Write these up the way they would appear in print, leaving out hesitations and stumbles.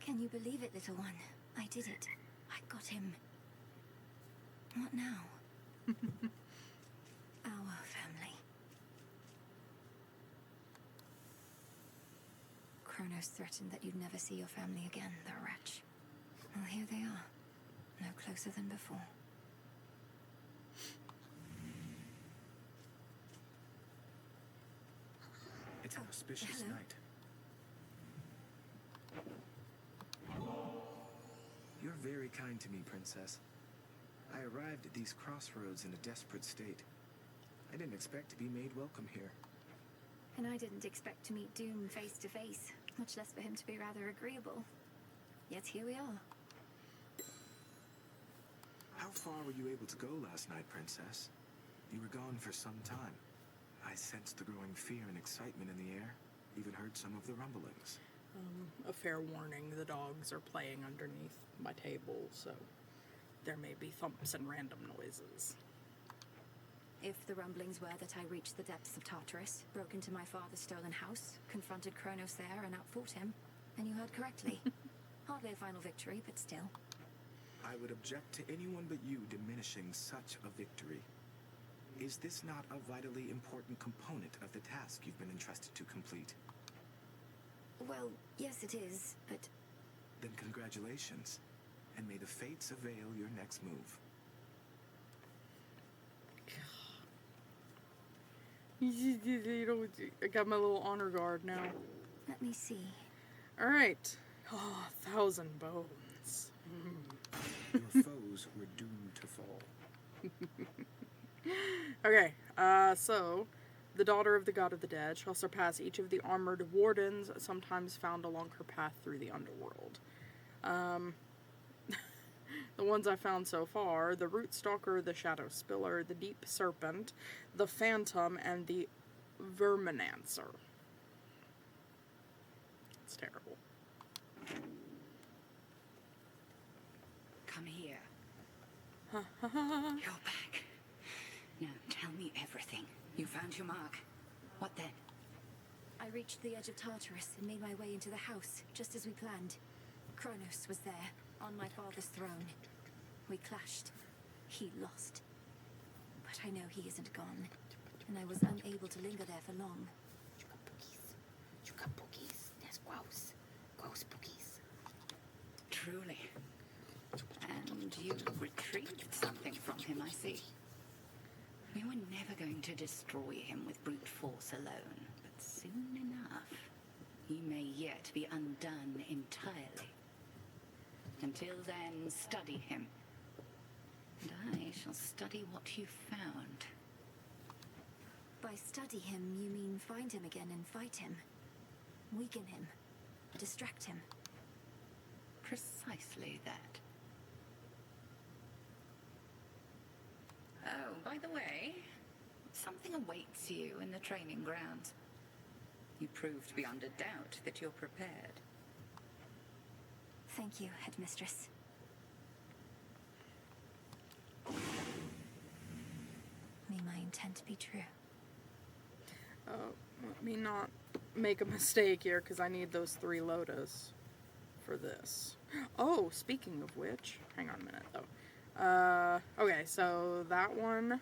Can you believe it, little one? I did it. I got him. What now? Our family. Kronos threatened that you'd never see your family again, the wretch. Well, here they are. No closer than before. It's an auspicious night. You're very kind to me, Princess. I arrived at these crossroads in a desperate state. I didn't expect to be made welcome here. And I didn't expect to meet Doom face to face, much less for him to be rather agreeable. Yet here we are. How far were you able to go last night, Princess? You were gone for some time. I sensed the growing fear and excitement in the air. Even heard some of the rumblings. A fair warning, the dogs are playing underneath my table, so there may be thumps and random noises. If the rumblings were that I reached the depths of Tartarus, broke into my father's stolen house, confronted Kronos there and outfought him, then you heard correctly. Hardly a final victory, but still. I would object to anyone but you diminishing such a victory. Is this not a vitally important component of the task you've been entrusted to complete? Well, yes it is, but... Then congratulations, and may the fates avail your next move. I got my little honor guard now. Let me see. Alright. Oh, 1,000 bones. Your foes were doomed to fall. Okay, so, the daughter of the god of the dead shall surpass each of the armored wardens sometimes found along her path through the underworld. The ones I found so far, the Root Stalker, the Shadow Spiller, the Deep Serpent, the Phantom, and the Verminancer. It's terrible. Come here. You're back. Now, tell me everything. You found your mark. What then? I reached the edge of Tartarus and made my way into the house, just as we planned. Kronos was there, on my father's throne. We clashed. He lost. But I know he isn't gone, and I was unable to linger there for long. You got boogies. That's gross. Gross boogies. Truly. And you retrieved something from him, I see. We were never going to destroy him with brute force alone, but soon enough, he may yet be undone entirely. Until then, study him. And I shall study what you found. By study him, you mean find him again and fight him? Weaken him? Distract him? Precisely that. Oh, by the way, something awaits you in the training grounds. You proved beyond a doubt that you're prepared. Thank you, Headmistress. May my intent be true. Let me not make a mistake here, because I need those 3 lotus for this. Oh, speaking of which, hang on a minute, though. Okay, so that one,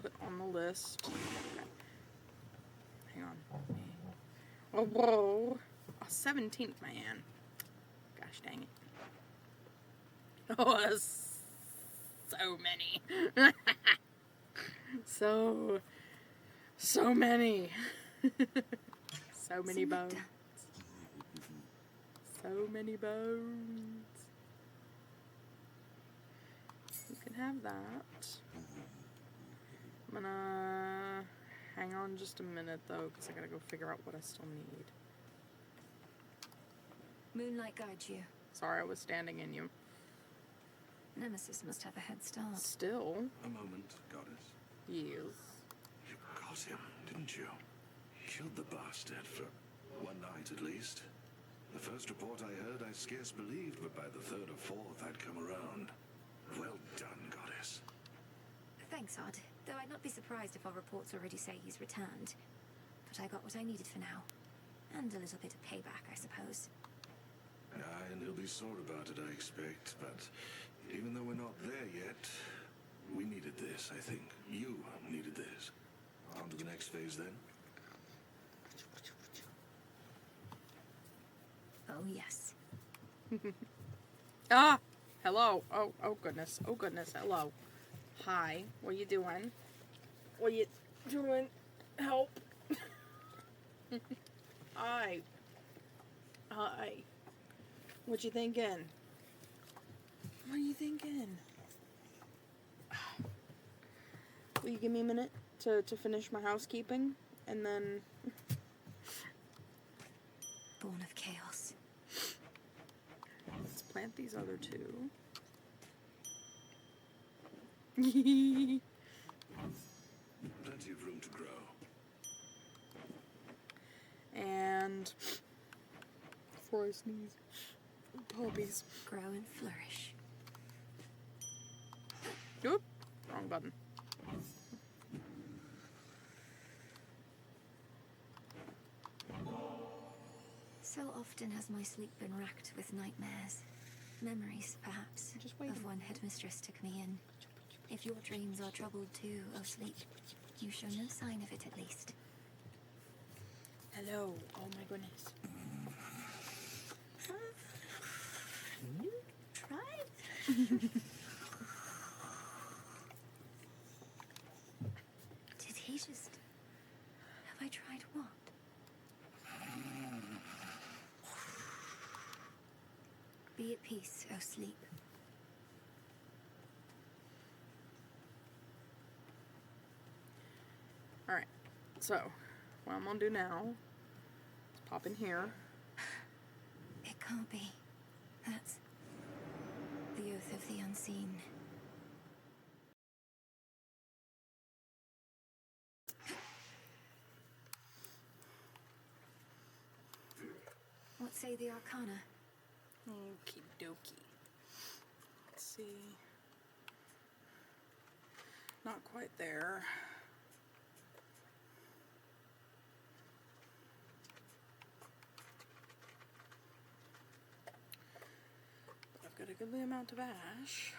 put on the list. Okay. Hang on. Oh, whoa. A 17th man. Gosh dang it. Oh, that's so many. So many. So many bones. So many bones. You can have that. I'm gonna hang on just a minute though, because I gotta go figure out what I still need. Moonlight guides you. Sorry, I was standing in you. Nemesis must have a head start. Still. A moment, goddess. Yes. You got him, didn't you? Killed the bastard for one night at least. The first report I heard I scarce believed, but by the 3rd or 4th I'd come around. Well done, goddess. Thanks, Odd. Though I'd not be surprised if our reports already say he's returned. But I got what I needed for now. And a little bit of payback, I suppose. And he'll be sore about it, I expect, but even though we're not there yet, we needed this, I think. You needed this. On to the next phase, then? Oh, yes. Ah! Hello. Oh goodness. Oh goodness. Hello. Hi. What you doing? What you doing? Help. Hi. Hi. What you thinking? What are you thinking? Will you give me a minute to finish my housekeeping? And then... Born of chaos. Let's plant these other two. Plenty of room to grow. And... Before I sneeze. Poppies. Grow and flourish. Oop! Wrong button. So often has my sleep been racked with nightmares. Memories, perhaps, Just waiting. of when Headmistress took me in. If your dreams are troubled too, O sleep, you show no sign of it at least. Hello. Oh my goodness. Try? Did he just... Have I tried what? Be at peace, O sleep. Alright. So, what I'm gonna do now is pop in here. It can't be. That's the oath of the unseen. What say the Arcana? Okie dokie. Let's see. Not quite there. But I've got a goodly amount of ash.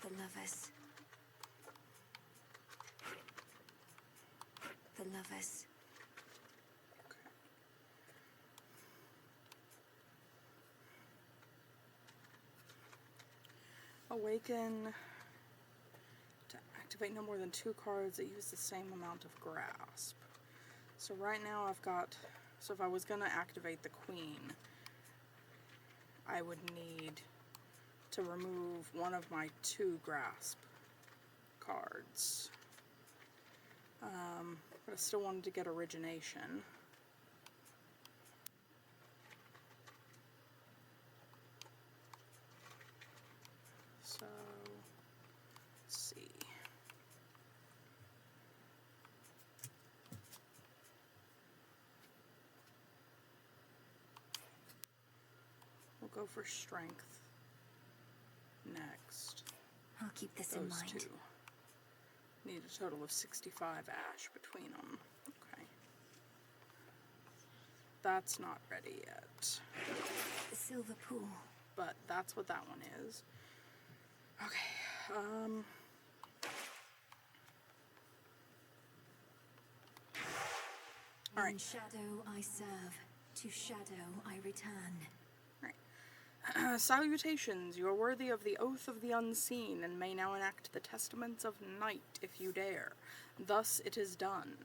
The lovers. The lovers. Awaken to activate no more than 2 cards that use the same amount of grasp. So right now I've got, so if I was going to activate the Queen, I would need to remove one of my 2 grasp cards. But I still wanted to get origination. So, let's see. We'll go for strength next. I'll keep this in Those mind. 2. Need a total of 65 ash between them. Okay. That's not ready yet. The silver pool. But that's what that one is. Okay. Alright. In shadow I serve, to shadow I return. Salutations, you are worthy of the oath of the unseen, and may now enact the testaments of night if you dare. Thus it is done.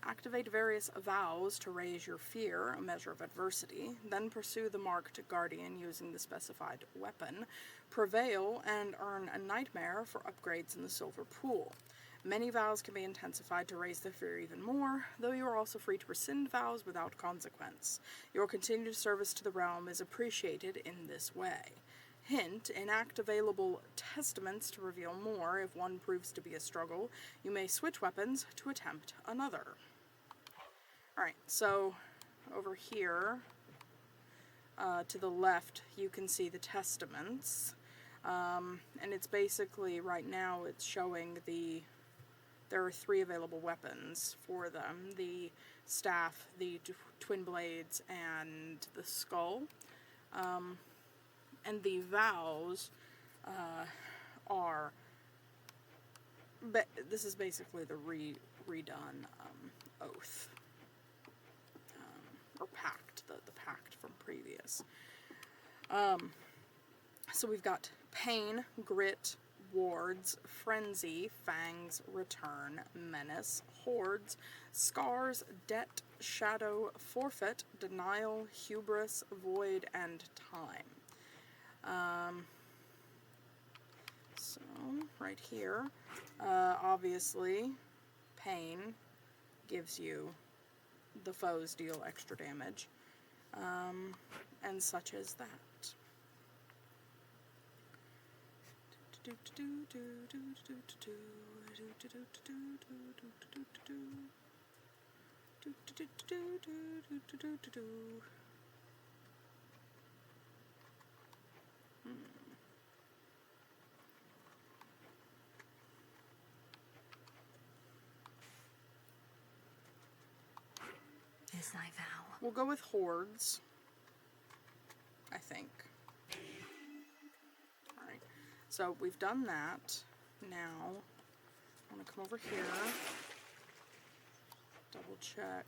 Activate various vows to raise your fear, a measure of adversity, then pursue the marked guardian using the specified weapon, prevail, and earn a nightmare for upgrades in the silver pool. Many vows can be intensified to raise the fear even more, though you are also free to rescind vows without consequence. Your continued service to the realm is appreciated in this way. Hint, enact available testaments to reveal more. If one proves to be a struggle, you may switch weapons to attempt another. Alright, so over here, to the left, you can see the testaments. And it's basically, right now, it's showing the there are 3 available weapons for them: the staff, the twin blades, and the skull. And the vows are... But this is basically the redone oath. Or pact, the pact from previous. So we've got pain, grit, wards, frenzy, fangs, return, menace, hordes, scars, debt, shadow, forfeit, denial, hubris, void, and time. So right here, obviously, pain gives you the foes deal extra damage, and such as that. As I vow. We'll go with hordes, I think. Alright, so we've done that. Now, I'm going to come over here, double check.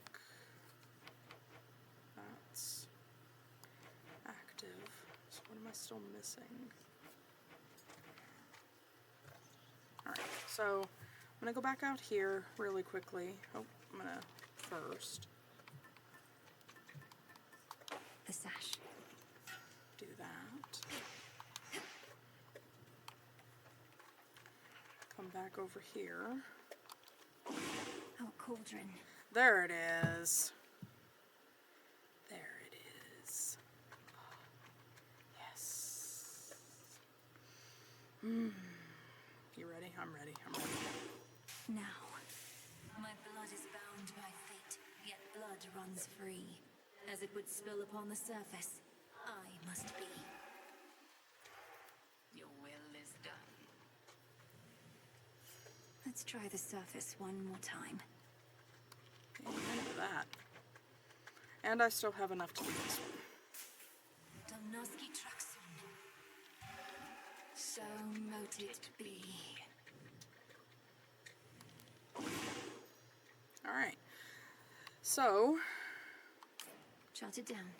That's active. So what am I still missing? Alright, so I'm going to go back out here really quickly. Oh, I'm going to first The sash. do that. Come back over here. Oh, cauldron. There it is. There it is. Yes. You ready? I'm ready. I'm ready. Now, my blood is bound by fate, yet blood runs free. As it would spill upon the surface, I must be. Your will is done. Let's try the surface one more time. Amen to that. And I still have enough to do this one. Domnoski Traxon. So mote it be. Alright. So, Jot it down.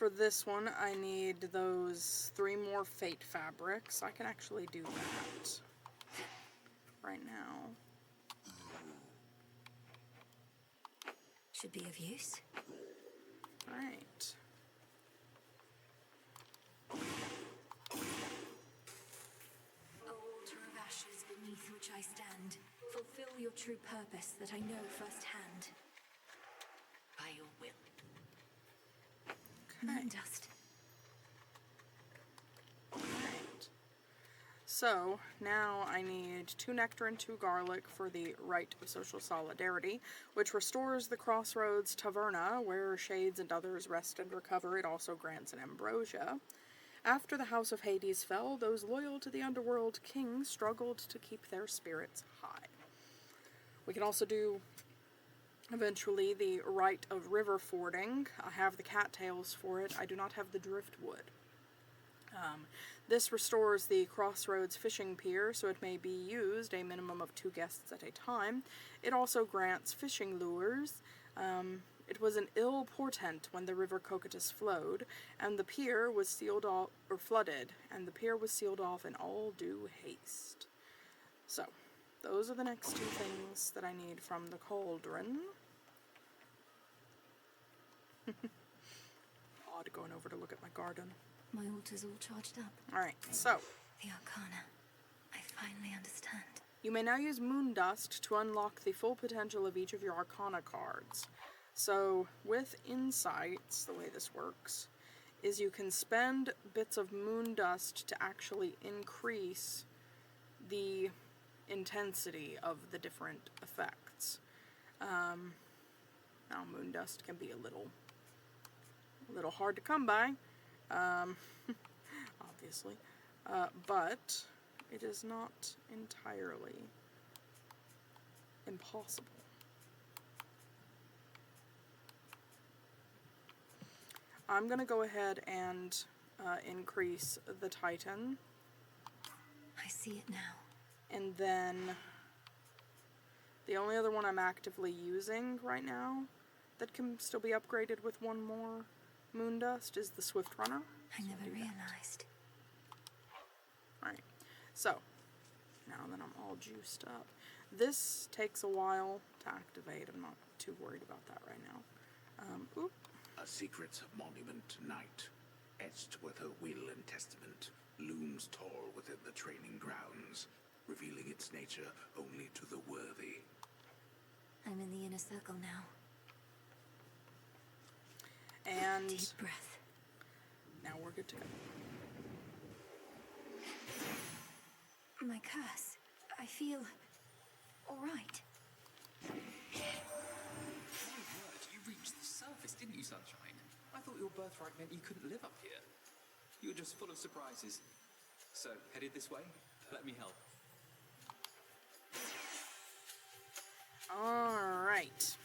for this one, I need those 3 more fate fabrics. I can actually do that right now. Should be of use. Alright. O altar of ashes beneath which I stand, fulfill your true purpose that I know firsthand. By your will. Moon dust. Alright. So, now I need 2 nectar and 2 garlic for the Rite of Social Solidarity, which restores the Crossroads Taverna, where shades and others rest and recover. It also grants an ambrosia. After the House of Hades fell, those loyal to the underworld king struggled to keep their spirits high. We can also do, eventually, the Rite of River Fording. I have the cattails for it. I do not have the driftwood. This restores the Crossroads fishing pier, so it may be used a minimum of 2 guests at a time. It also grants fishing lures. It was an ill portent when the river Cocytus flowed, and the pier was sealed off, or flooded, and the pier was sealed off in all due haste. So, those are the next 2 things that I need from the cauldron. Odd going over to look at my garden. My altar's all charged up. Alright, so, The Arcana. I finally understand. you may now use Moon Dust to unlock the full potential of each of your Arcana cards. So, with Insights, the way this works, is you can spend bits of Moon Dust to actually increase the intensity of the different effects. Now, Moon Dust can be a little hard to come by, obviously, but it is not entirely impossible. I'm gonna go ahead and increase the Titan, I see it now. and then the only other one I'm actively using right now that can still be upgraded with one more moon dust is the Swift Runner. I never realized. Alright, so now that I'm all juiced up, this takes a while to activate. I'm not too worried about that right now. Oop. A secret monument to night, etched with her will and testament, looms tall within the training grounds, revealing its nature only to the worthy. I'm in the inner circle now. And Deep breath. now we're good to go. My curse. I feel alright. You reached the surface, didn't you, Sunshine? I thought your birthright meant you couldn't live up here. You were just full of surprises. So, headed this way? Let me help. Alright.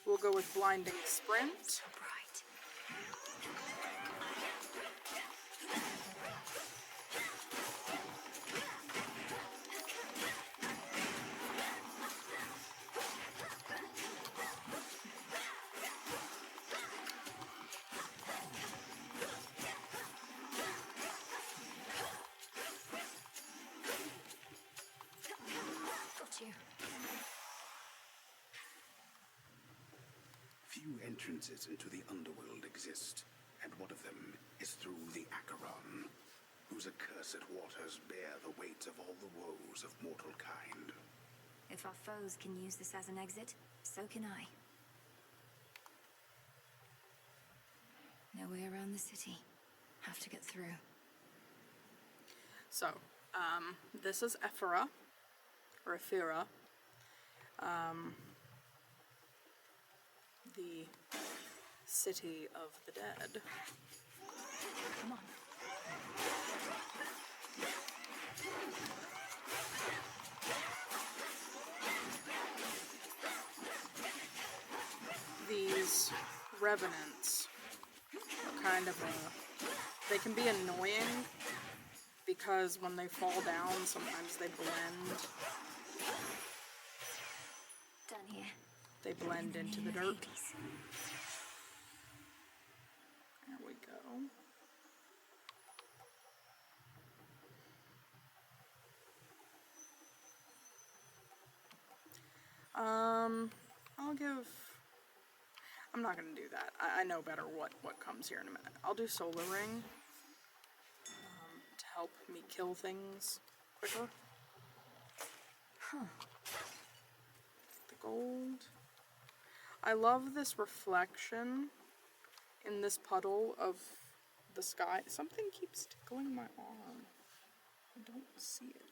We'll go with Blinding Sprint. So bright. Got you. Few entrances into the underworld exist, and one of them is through the Acheron, whose accursed waters bear the weight of all the woes of mortal kind. If our foes can use this as an exit, so can I. No way around the city. Have to get through. So, this is Ephira, or Ephira. The city of the dead. Come on. These revenants are kind of they can be annoying because when they fall down, sometimes they blend. Done here. They blend into the dirt. Hades. There we go. I'm not gonna do that. I know better what comes here in a minute. I'll do Solar Ring to help me kill things quicker. Huh. The gold. I love this reflection in this puddle of the sky. Something keeps tickling my arm. I don't see it.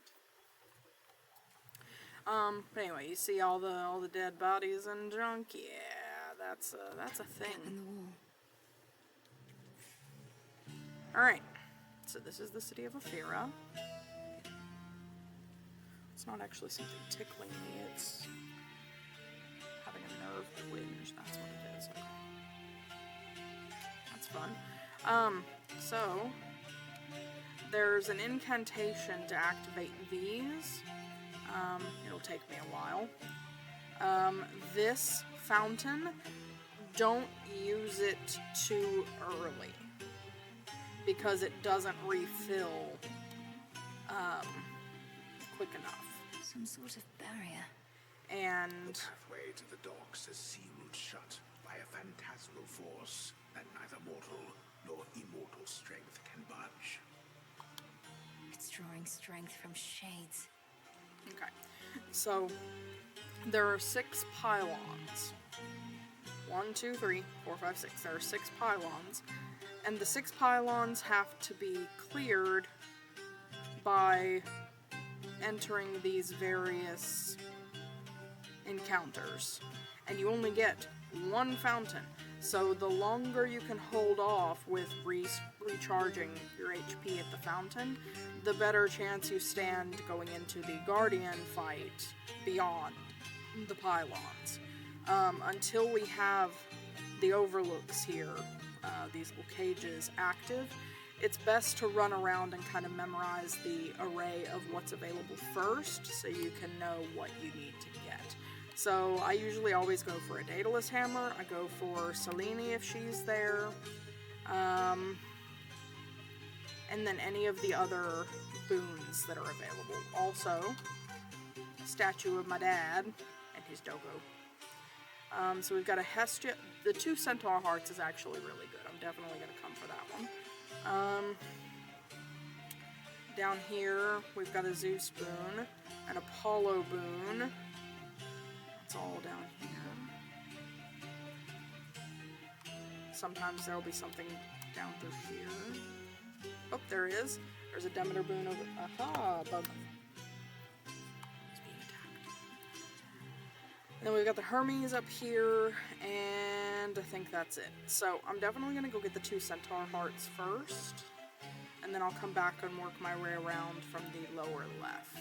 But anyway, you see all the dead bodies and junk. Yeah, that's a Gap thing. in the wall. All right. So this is the city of Ephira. It's not actually something tickling me. It's having a nerve twinge. That's what it is. Okay. That's fun. So there's an incantation to activate these. It'll take me a while. This fountain, don't use it too early because it doesn't refill quick enough. Some sort of barrier. And The pathway to the docks is sealed shut by a phantasmal force that neither mortal nor immortal strength can budge. It's drawing strength from shades. okay, so there are 6 pylons. 1, 2, 3, 4, 5, 6. There are 6 pylons, and the 6 pylons have to be cleared by entering these various encounters, and you only get 1 fountain. So the longer you can hold off with recharging your HP at the fountain, the better chance you stand going into the Guardian fight beyond the pylons. Until we have the overlooks here, these little cages, active, it's best to run around and kind of memorize the array of what's available first so you can know what you need to get. So I usually always go for a Daedalus hammer. I go for Selene if she's there. And then any of the other boons that are available. Also, statue of my dad and his dogo. So we've got a Hestia. The 2 Centaur Hearts is actually really good. I'm definitely going to come for that one. Down here, we've got a Zeus boon, an Apollo boon. It's all down here. Sometimes there'll be something down through here. Oh, there is. There's a Demeter boon over. Aha, bug. It's being attacked. And then we've got the Hermes up here, and I think that's it. So I'm definitely gonna go get the 2 Centaur Hearts first, and then I'll come back and work my way around from the lower left.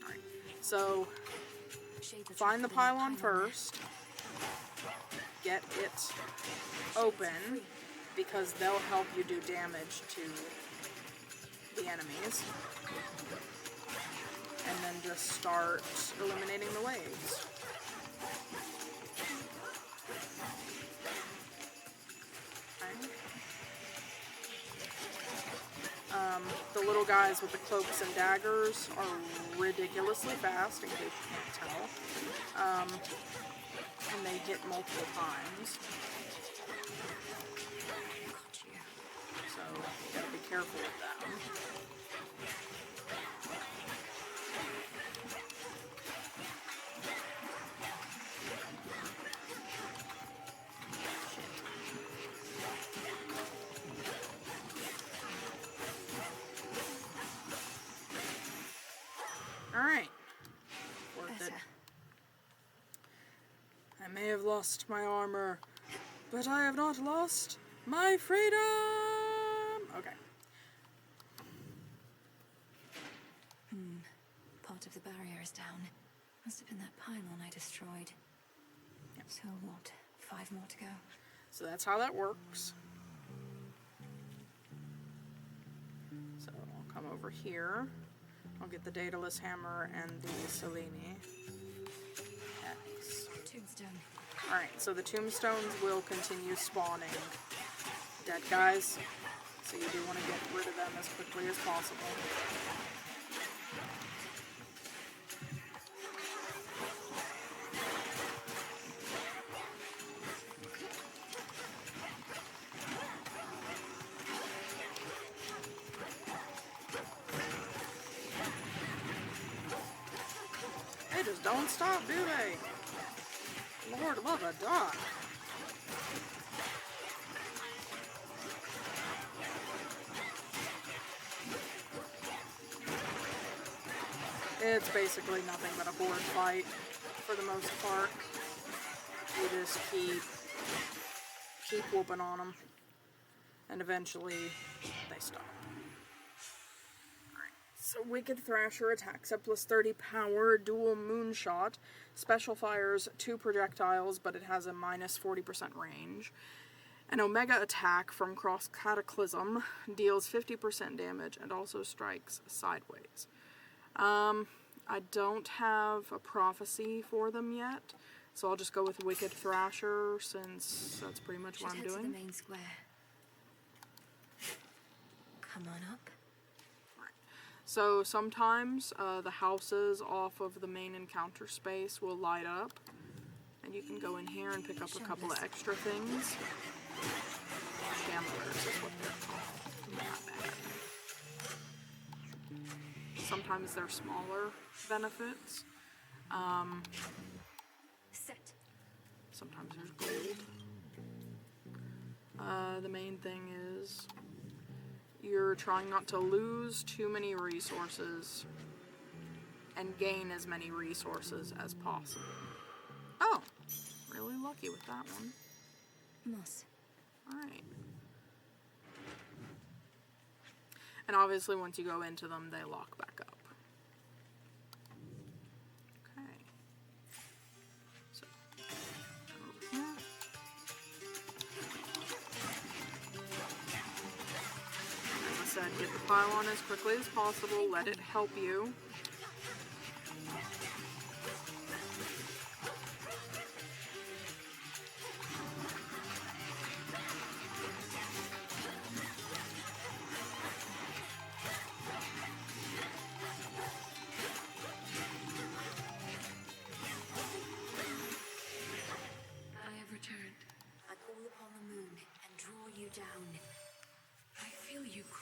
Alright, so find the pylon first, get it open, because they'll help you do damage to the enemies. And then just start eliminating the waves. Okay. The little guys with the cloaks and daggers are ridiculously fast, in case you can't tell. And they hit multiple times. So you gotta be careful with them. Alright. Worth it. I may have lost my armor, but I have not lost my freedom! Okay. Part of the barrier is down. Must have been that pylon I destroyed. Yep. So what? 5 more to go. So that's how that works. So I'll come over here. I'll get the Daedalus hammer and the Selene. X. Tombstone. Alright, so the tombstones will continue spawning dead guys. So you do want to get rid of them as quickly as possible. They just don't stop, do they? Lord love a dog. It's basically nothing but a horde fight for the most part. You just keep whooping on them, and eventually they stop. So Wicked Thrasher attacks at plus 30 power, dual moonshot, special fires 2 projectiles, but it has a minus 40% range. An Omega attack from Cross Cataclysm deals 50% damage and also strikes sideways. I don't have a prophecy for them yet, so I'll just go with Wicked Thrasher since that's pretty much what I'm doing. To the main square. Come on up. So sometimes the houses off of the main encounter space will light up, and you can go in here and pick up a couple of extra things. Gamblers is what they're called. Not bad. Sometimes they're smaller benefits. Set. Sometimes there's gold. The main thing is you're trying not to lose too many resources and gain as many resources as possible. Oh, lucky with that one. Moss. Alright. And obviously once you go into them, they lock back up. Okay. So, over here. As I said, get the pylon as quickly as possible, let it help you.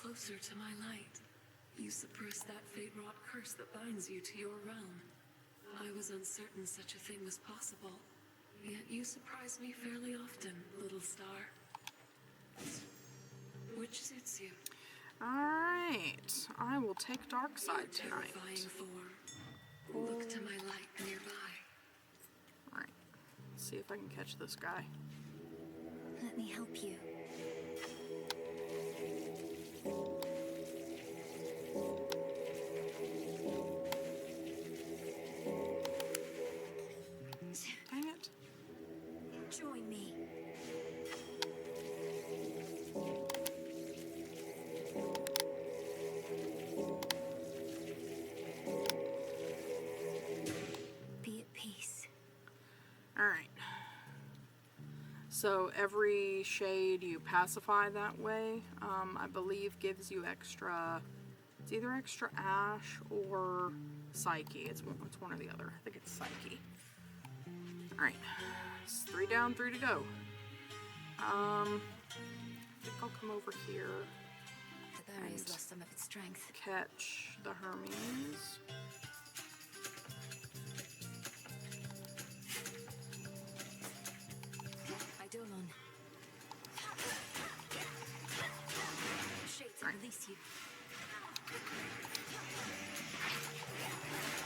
Closer to my light. You suppressed that fate-wrought curse that binds you to your realm. I was uncertain such a thing was possible. Yet you surprise me fairly often, little star. Which suits you? Alright. I will take dark side tonight. Terrifying form. Look to my light nearby. Alright. Let's see if I can catch this guy. Let me help you. Dang it. Join me. Be at peace. Alright. So every shade you pacify that way, I believe gives you extra, it's either extra ash or psyche. It's one or the other. I think it's psyche. Alright. It's 3 down, 3 to go. I think I'll come over here. The barrier's lost some of its strength. Catch the Hermes. Eidolon. Shades release you.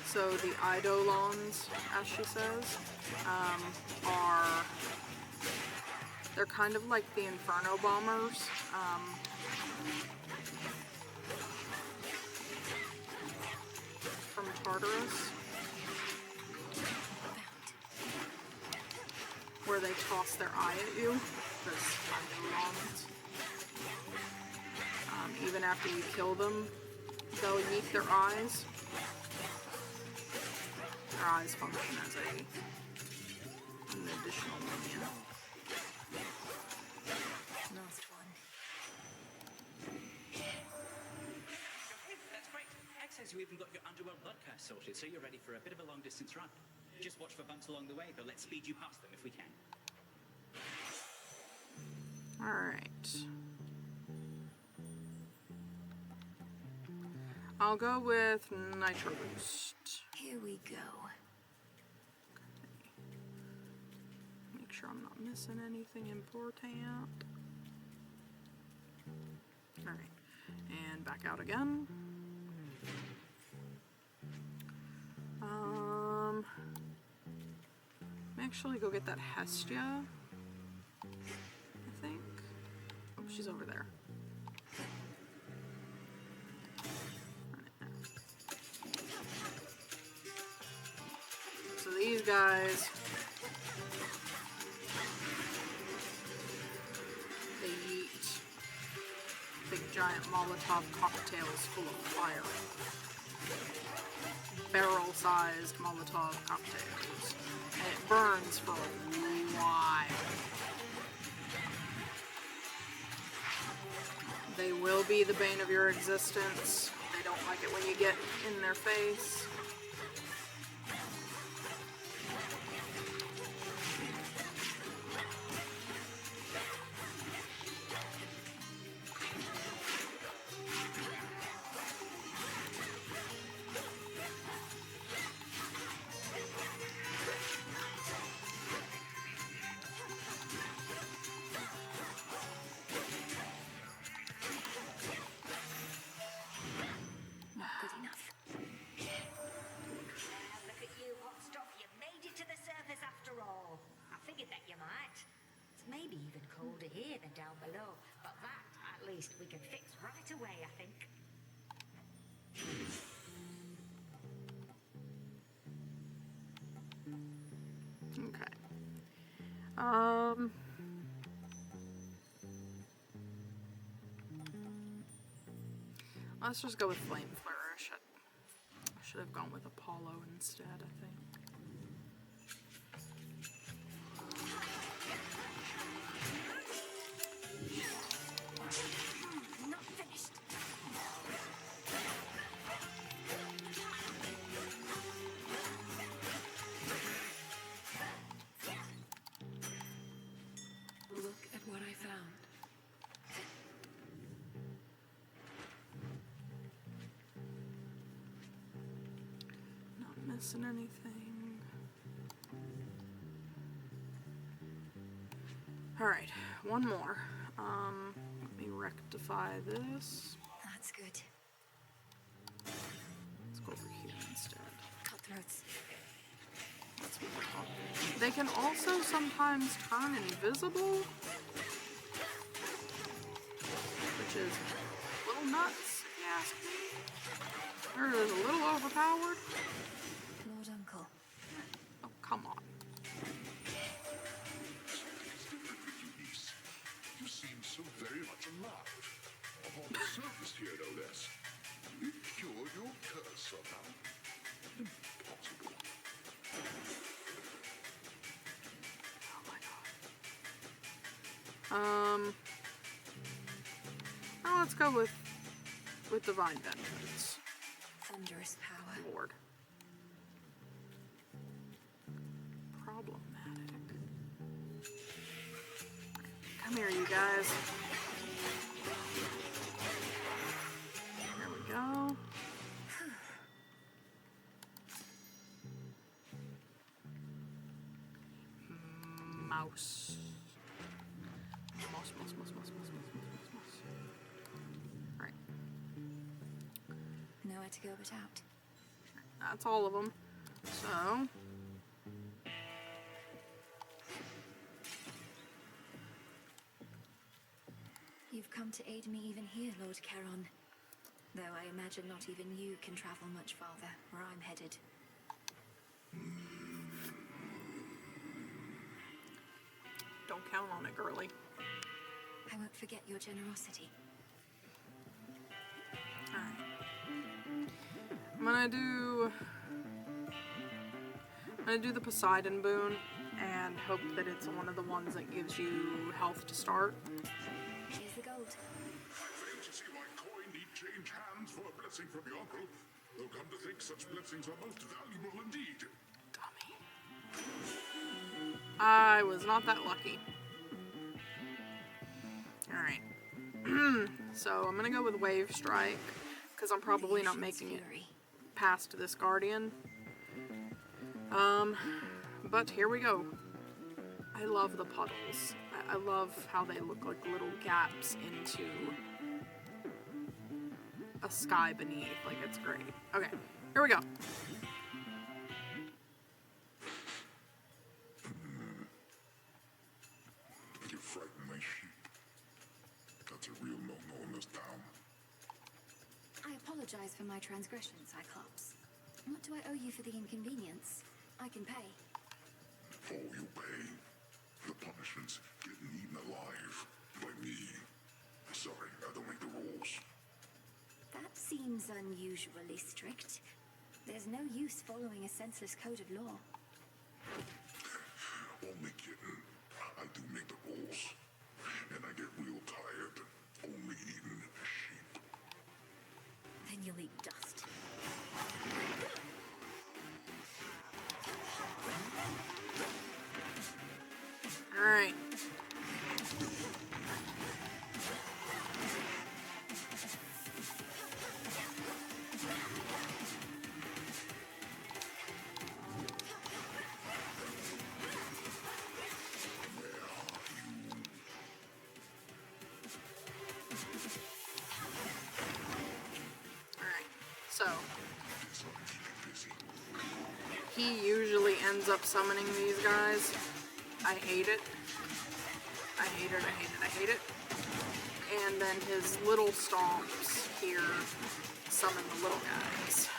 So the Eidolons, as she says, they're kind of like the Inferno Bombers. From Tartarus. Where they toss their eye at you. Those Eidolons. Even after you kill them, they'll yeet their eyes. Their eyes function as an additional minion. Last one. That's great. X says you even got your underworld blood curse sorted, so you're ready for a bit of a long distance run. Just watch for bumps along the way, but let's speed you past them if we can. Alright. I'll go with Nitro Boost. Here we go. Make sure I'm not missing anything important. Alright. And back out again. Actually go get that Hestia, I think. Oh, she's over there. So these guys, they eat big giant Molotov cocktails full of fire. Barrel-sized Molotov cocktails. And it burns for a while. They will be the bane of your existence. They don't like it when you get in their face. here than down below, but that, at least, we can fix right away, I think. Okay. Let's just go with Flame Flare. I should have gone with Apollo instead, I think. Not finished. Look at what I found. Not missing anything. Alright, one more. Let me rectify this. That's good. Let's go over here instead. Cutthroats. They can also sometimes turn invisible, which is a little nuts, if you ask me. Or is a little overpowered. Lord Uncle. Oh, come on. You seem so very much alive. Upon the surface here, no less. It cured your curse somehow. Impossible. Now let's go with Divine Vengeance. Thunderous power. Lord. Problematic. Come here, you guys. There we go. Mouse. Mouse. Alright. Nowhere to go but out. That's all of them. So. You've come to aid me even here, Lord Charon. Though I imagine not even you can travel much farther where I'm headed. Don't count on it, girly. I won't forget your generosity. Alright. I'm gonna do the Poseidon boon and hope that it's one of the ones that gives you health to start. Here's the gold. I fail to see why coin need change hands for a blessing from your uncle. Though come to think, such blessings are most valuable indeed. Dummy. I was not that lucky. Alright. So I'm gonna go with Wave Strike, because I'm probably not making it past this Guardian. But here we go. I love the puddles. I love how they look like little gaps into a sky beneath. Like, it's great. Okay, here we go. You frighten my sheep. That's a real no-no in this town. I apologize for my transgression, Cyclops. What do I owe you for the inconvenience? I can pay. Oh, you pay. The punishment's getting eaten alive by me. Sorry, I don't make the rules. That seems unusually strict. There's no use following a senseless code of law. Only kidding. I do make the rules. And I get real tired only eating sheep. Then you'll eat dust. Alright. So, he usually ends up summoning these guys. I hate it. I hate it, I hate it, I hate it. And then his little stomps here summon the little guys.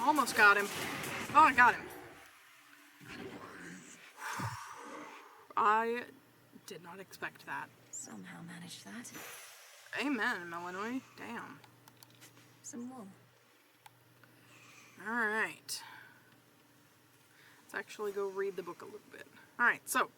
Almost got him. Oh, I got him. I did not expect that. Somehow managed that. Amen, Melinoe. Damn. Some wool. Alright. Let's actually go read the book a little bit. Alright, so,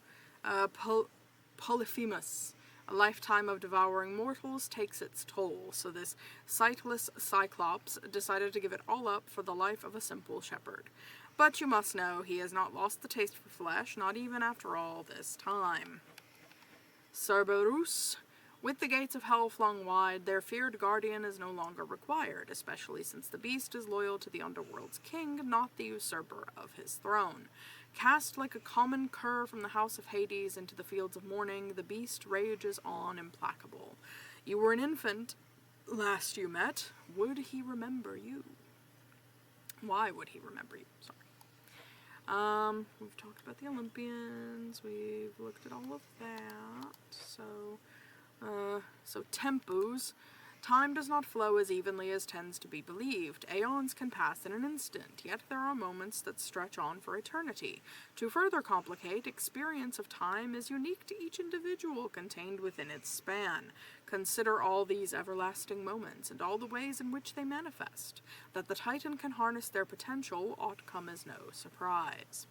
Polyphemus. A lifetime of devouring mortals takes its toll, so this sightless Cyclops decided to give it all up for the life of a simple shepherd. But you must know he has not lost the taste for flesh, not even after all this time. Cerberus. With the gates of hell flung wide, their feared guardian is no longer required, especially since the beast is loyal to the underworld's king, not the usurper of his throne. Cast like a common cur from the house of Hades into the fields of morning, the beast rages on implacable. You were an infant last you met. Would he remember you? Why would he remember you? Sorry. We've talked about the Olympians. We've looked at all of that. So tempus. Time does not flow as evenly as tends to be believed. Aeons can pass in an instant, yet there are moments that stretch on for eternity. To further complicate, experience of time is unique to each individual contained within its span. Consider all these everlasting moments and all the ways in which they manifest. That the Titan can harness their potential ought come as no surprise.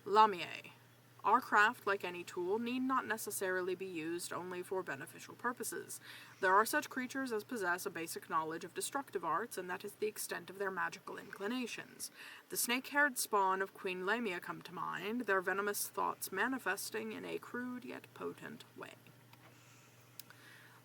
Lamia. Our craft, like any tool, need not necessarily be used only for beneficial purposes. There are such creatures as possess a basic knowledge of destructive arts, and that is the extent of their magical inclinations. The snake-haired spawn of Queen Lamia come to mind, their venomous thoughts manifesting in a crude yet potent way.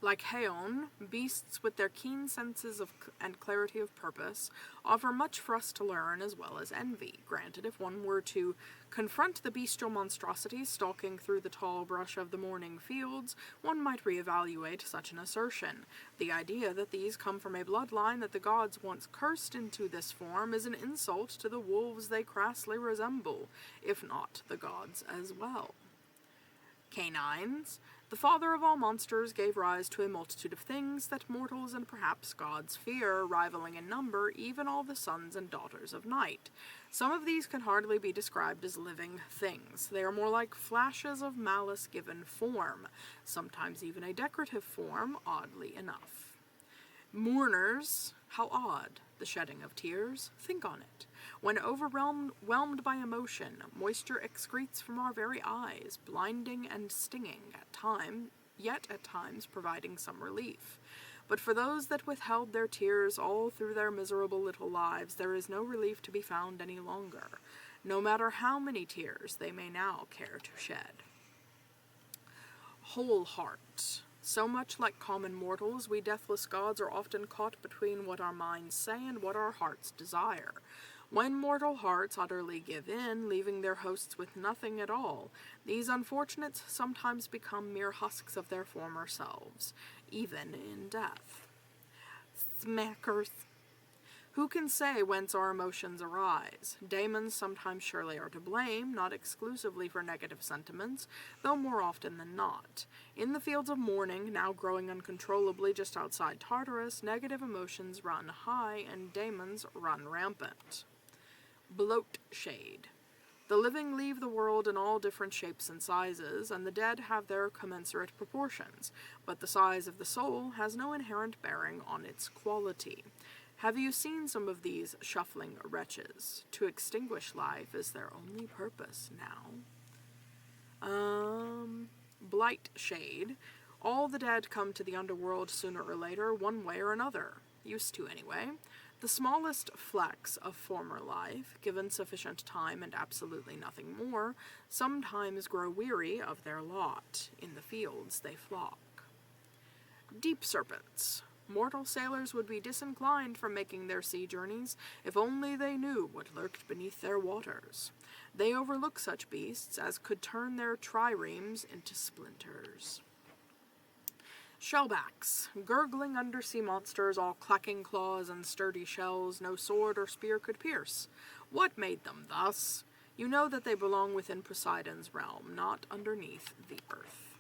Like Haon, beasts with their keen senses and clarity of purpose offer much for us to learn as well as envy. Granted, if one were to confront the bestial monstrosities stalking through the tall brush of the morning fields, one might reevaluate such an assertion. The idea that these come from a bloodline that the gods once cursed into this form is an insult to the wolves they crassly resemble, if not the gods as well. Canines. The father of all monsters gave rise to a multitude of things that mortals and perhaps gods fear, rivaling in number even all the sons and daughters of night. Some of these can hardly be described as living things. They are more like flashes of malice given form, sometimes even a decorative form, oddly enough. Mourners. How odd, the shedding of tears. Think on it. When overwhelmed by emotion, moisture excretes from our very eyes, blinding and stinging yet at times providing some relief. But for those that withheld their tears all through their miserable little lives, there is no relief to be found any longer, no matter how many tears they may now care to shed. Whole heart. So much like common mortals, we deathless gods are often caught between what our minds say and what our hearts desire. When mortal hearts utterly give in, leaving their hosts with nothing at all, these unfortunates sometimes become mere husks of their former selves, even in death. Smackers. Who can say whence our emotions arise? Daemons sometimes surely are to blame, not exclusively for negative sentiments, though more often than not. In the fields of morning, now growing uncontrollably just outside Tartarus, negative emotions run high and daemons run rampant. Bloat shade. The living leave the world in all different shapes and sizes, and the dead have their commensurate proportions, but the size of the soul has no inherent bearing on its quality. Have you seen some of these shuffling wretches? To extinguish life is their only purpose now. light shade, all the dead come to the underworld sooner or later, one way or another. Used to, anyway. The smallest flecks of former life, given sufficient time and absolutely nothing more, sometimes grow weary of their lot. In the fields they flock. Deep serpents. Mortal sailors would be disinclined from making their sea journeys if only they knew what lurked beneath their waters. They overlook such beasts as could turn their triremes into splinters. Shellbacks, gurgling undersea monsters, all clacking claws and sturdy shells no sword or spear could pierce. What made them thus? You know that they belong within Poseidon's realm, not underneath the earth.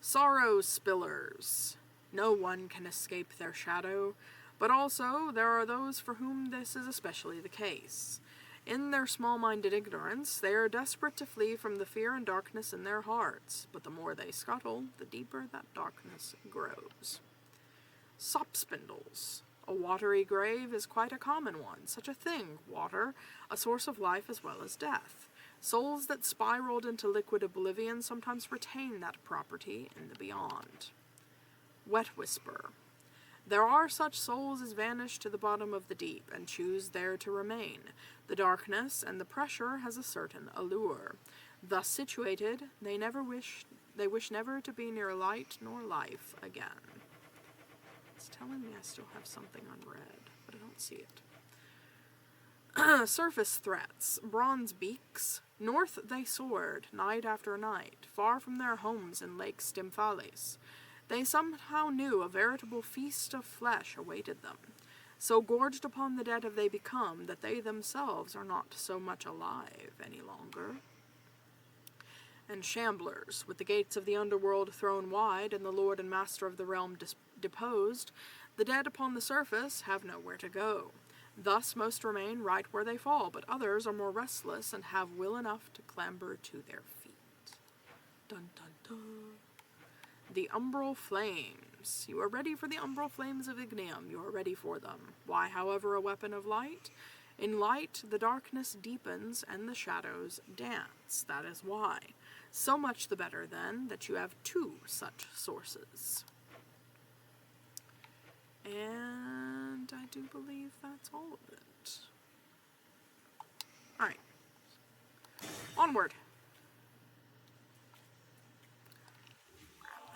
Sorrow spillers. No one can escape their shadow, but also there are those for whom this is especially the case. In their small-minded ignorance, they are desperate to flee from the fear and darkness in their hearts, but the more they scuttle, the deeper that darkness grows. Sop spindles. A watery grave is quite a common one. Such a thing, water, a source of life as well as death. Souls that spiraled into liquid oblivion sometimes retain that property in the beyond. Wet whisper. There are such souls as vanish to the bottom of the deep and choose there to remain. The darkness and the pressure has a certain allure. Thus situated, they wish never to be near light nor life again. It's telling me I still have something unread, but I don't see it. Surface threats. Bronze beaks. North they soared, night after night, far from their homes in Lake Stymphales. They somehow knew a veritable feast of flesh awaited them. So gorged upon the dead have they become that they themselves are not so much alive any longer. And shamblers, with the gates of the underworld thrown wide and the lord and master of the realm deposed, the dead upon the surface have nowhere to go. Thus most remain right where they fall, but others are more restless and have will enough to clamber to their feet. Dun dun dun. The umbral flames. You are ready for the umbral flames of Ignium. You are ready for them. Why, however, a weapon of light? In light, the darkness deepens and the shadows dance. That is why. So much the better, then, that you have two such sources. And I do believe that's all of it. Alright. Onward.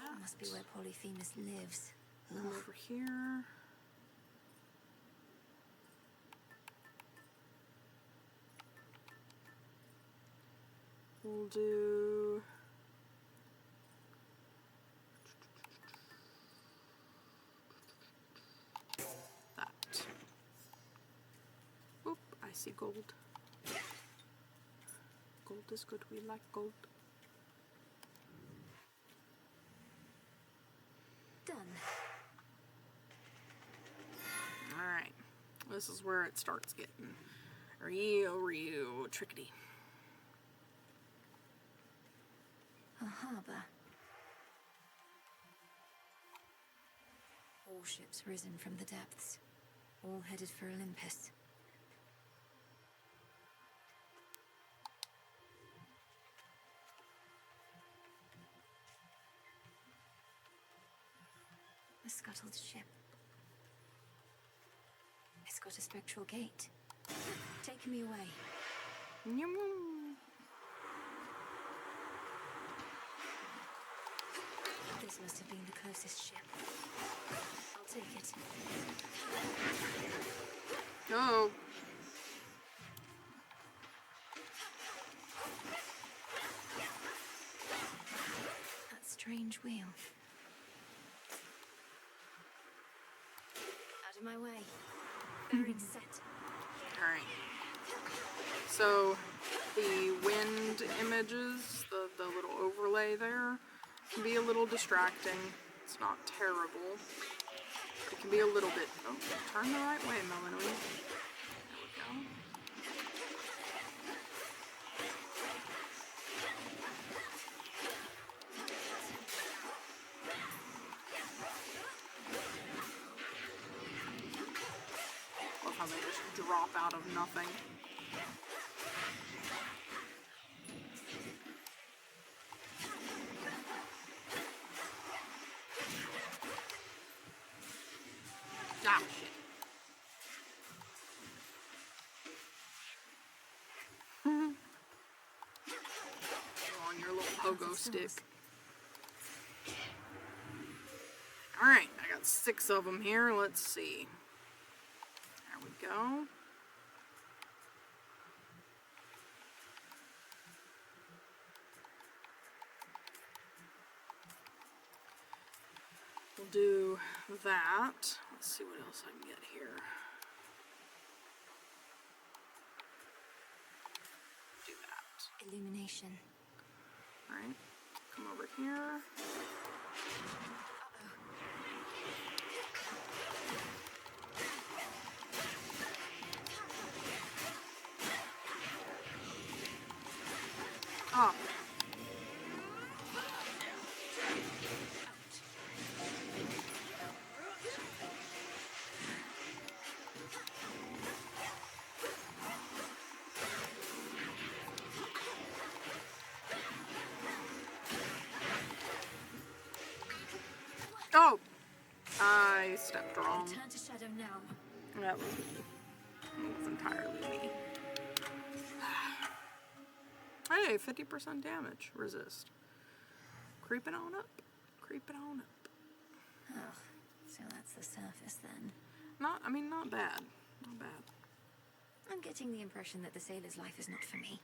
That must be where Polyphemus lives. Come over here. We'll do... that. Oop, I see gold. Gold is good, we like gold. Done. Alright, this is where it starts getting real tricky. A harbour. All ships risen from the depths, all headed for Olympus. A scuttled ship. It's got a spectral gate. Take me away. Nyum. This must have been the closest ship. I'll take it. Oh. That strange wheel. Out of my way. Bearing set. Alright. So, the wind images, the little overlay there, can be a little distracting. It's not terrible. It can be a little bit... Oh, turn the right way, Melinoe. There we go. Love how they just drop out of nothing. Ah, shit. On your little pogo stick. Alright, I got 6 of them here. Let's see. There we go. We'll do that. Let's see what else I can get here. Do that. Illumination. Alright, come over here. Oh. Oh! I stepped wrong. Return to shadow now. That was me. It was entirely me. Hey, 50% damage. Resist. Creeping on up. Creeping on up. Oh, so that's the surface then. Not bad. Not bad. I'm getting the impression that the sailor's life is not for me.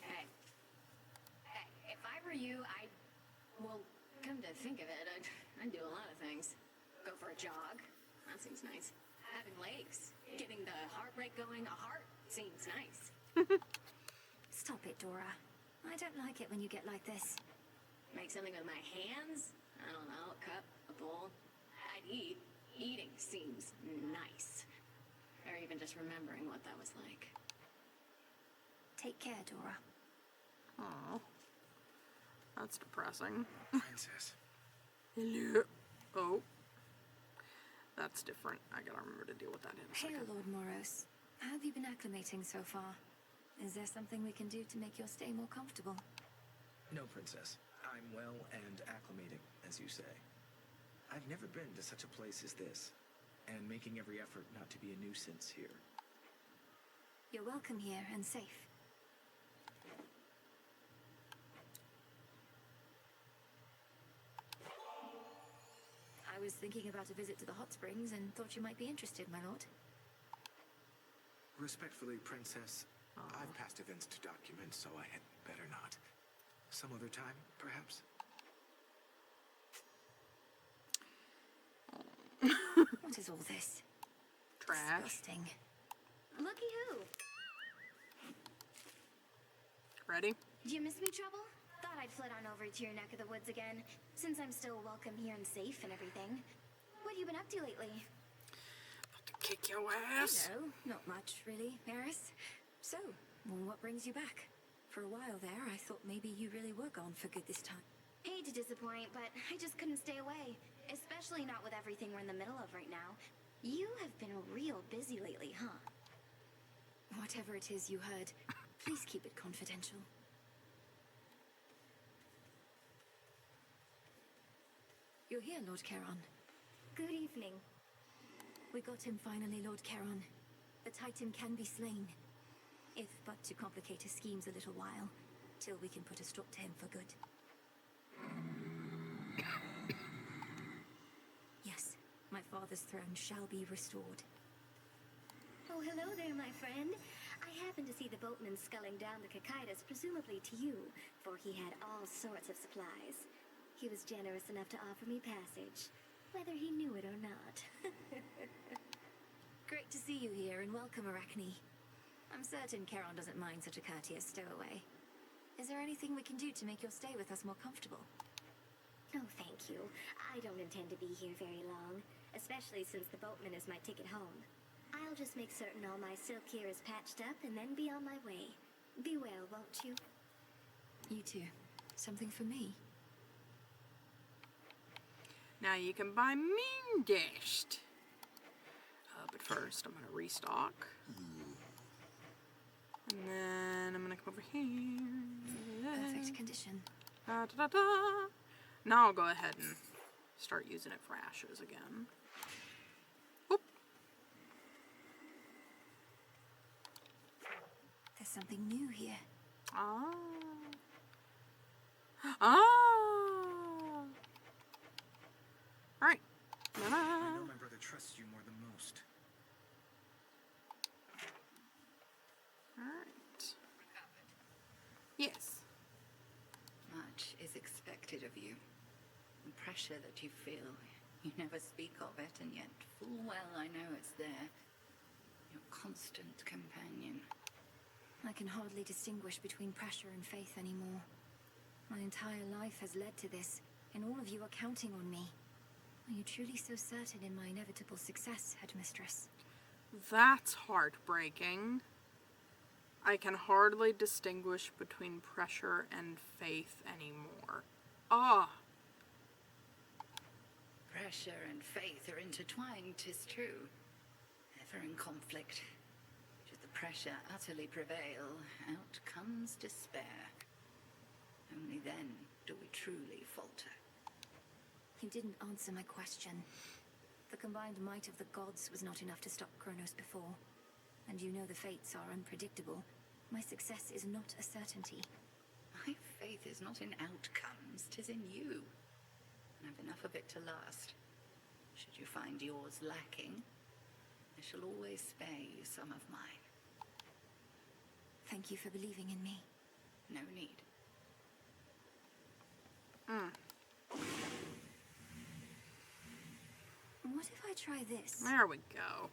Hey, if I were you, well, come to think of it, I'd do a lot of things. Go for a jog. That seems nice. Having legs. Getting the heart rate going. A heart seems nice. Stop it, Dora. I don't like it when you get like this. Make something with my hands? I don't know, a cup, a bowl. I'd eat. Eating seems nice. Or even just remembering what that was like. Take care, Dora. Aw. That's depressing. Princess. Hello. Oh. That's different. I gotta remember to deal with that in a Hail, second. Lord Moros. How have you been acclimating so far? Is there something we can do to make your stay more comfortable? No, Princess. I'm well and acclimating, as you say. I've never been to such a place as this, and making every effort not to be a nuisance here. You're welcome here and safe. I was thinking about a visit to the hot springs and thought you might be interested, my lord. Respectfully, Princess, I've passed events to document, so I had better not. Some other time, perhaps? What is all this? Trash. Disgusting. Looky who. Ready? Did you miss me, Trouble? Thought I'd flit on over to your neck of the woods again, since I'm still welcome here and safe and everything. What have you been up to lately? About to kick your ass. No, not much, really, Eris. So, what brings you back? For a while there, I thought maybe you really were gone for good this time. Hate to disappoint, but I just couldn't stay away. Especially not with everything we're in the middle of right now. You have been real busy lately, huh? Whatever it is you heard, please keep it confidential. You're here, Lord Charon. Good evening. We got him finally, Lord Charon. The Titan can be slain. If but to complicate his schemes a little while, till we can put a stop to him for good. Yes, my father's throne shall be restored. Oh, hello there, my friend. I happened to see the boatman sculling down the Cicadas, presumably to you, for he had all sorts of supplies. He was generous enough to offer me passage, whether he knew it or not. Great to see you here, and welcome, Arachne. I'm certain Charon doesn't mind such a courteous stowaway. Is there anything we can do to make your stay with us more comfortable? No, thank you. I don't intend to be here very long, especially since the boatman is my ticket home. I'll just make certain all my silk here is patched up and then be on my way. Be well, won't you? You too. Something for me? Now you can buy Mean Dashed. But first, I'm going to restock. And then I'm going to come over here. Perfect condition. Da, da, da, da. Now I'll go ahead and start using it for ashes again. Oop. There's something new here. Ah. Alright. I know my brother trusts you more than most. Alright. Yes. Much is expected of you. The pressure that you feel, you never speak of it, and yet full well I know it's there. Your constant companion. I can hardly distinguish between pressure and faith anymore. My entire life has led to this, and all of you are counting on me. Are you truly so certain in my inevitable success, Headmistress? That's heartbreaking. I can hardly distinguish between pressure and faith anymore. Ah. Pressure and faith are intertwined, 'tis true. Ever in conflict. Should the pressure utterly prevail, out comes despair. Only then do we truly falter. You didn't answer my question. The combined might of the gods was not enough to stop Kronos before. And you know the fates are unpredictable. My success is not a certainty. My faith is not in outcomes, 'tis in you. And I've enough of it to last. Should you find yours lacking, I shall always spare you some of mine. Thank you for believing in me. No need. What if I try this? There we go.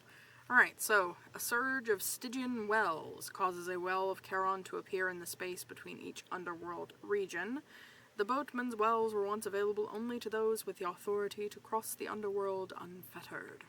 Alright, so a surge of Stygian wells causes a well of Charon to appear in the space between each underworld region. The boatman's wells were once available only to those with the authority to cross the underworld unfettered.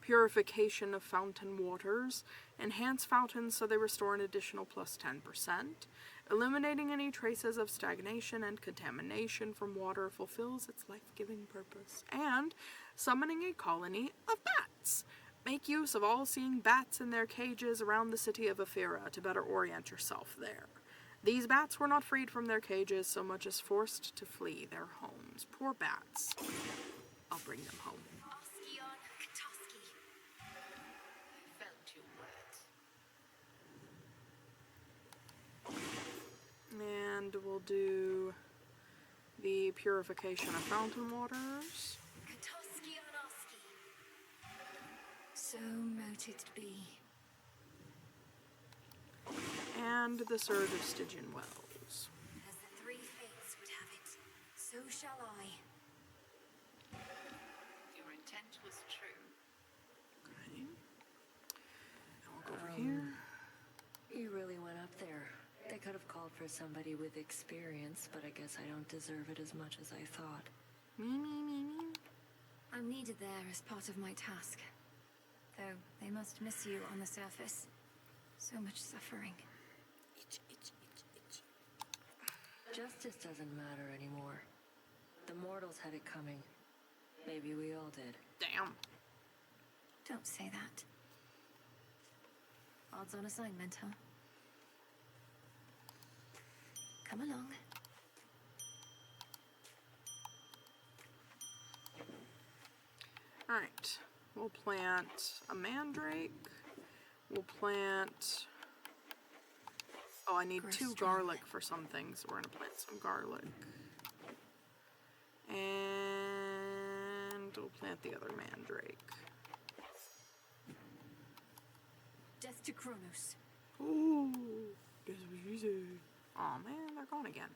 Purification of fountain waters. Enhance fountains so they restore an additional plus 10%. Eliminating any traces of stagnation and contamination from water fulfills its life-giving purpose. And summoning a colony of bats. Make use of all-seeing bats in their cages around the city of Ephira to better orient yourself there. These bats were not freed from their cages so much as forced to flee their homes. Poor bats. I'll bring them home. Felt your words. And we'll do the purification of fountain waters. So mote it be. And the surge of Stygian wells. As the three fates would have it, so shall I. Your intent was true. Okay. And we'll go over here. You really went up there. They could have called for somebody with experience, but I guess I don't deserve it as much as I thought. Me. I'm needed there as part of my task. Though they must miss you on the surface. So much suffering. Justice doesn't matter anymore. The mortals had it coming. Maybe we all did. Damn. Don't say that. Odds on assignment, huh? Come along. Alright. We'll plant a mandrake. We'll plant... Oh, I need 2 garlic for some things, so we're going to plant some garlic. And we'll plant the other mandrake. Death to Kronos. Ooh, that's what you said. Aw, man, they're gone again.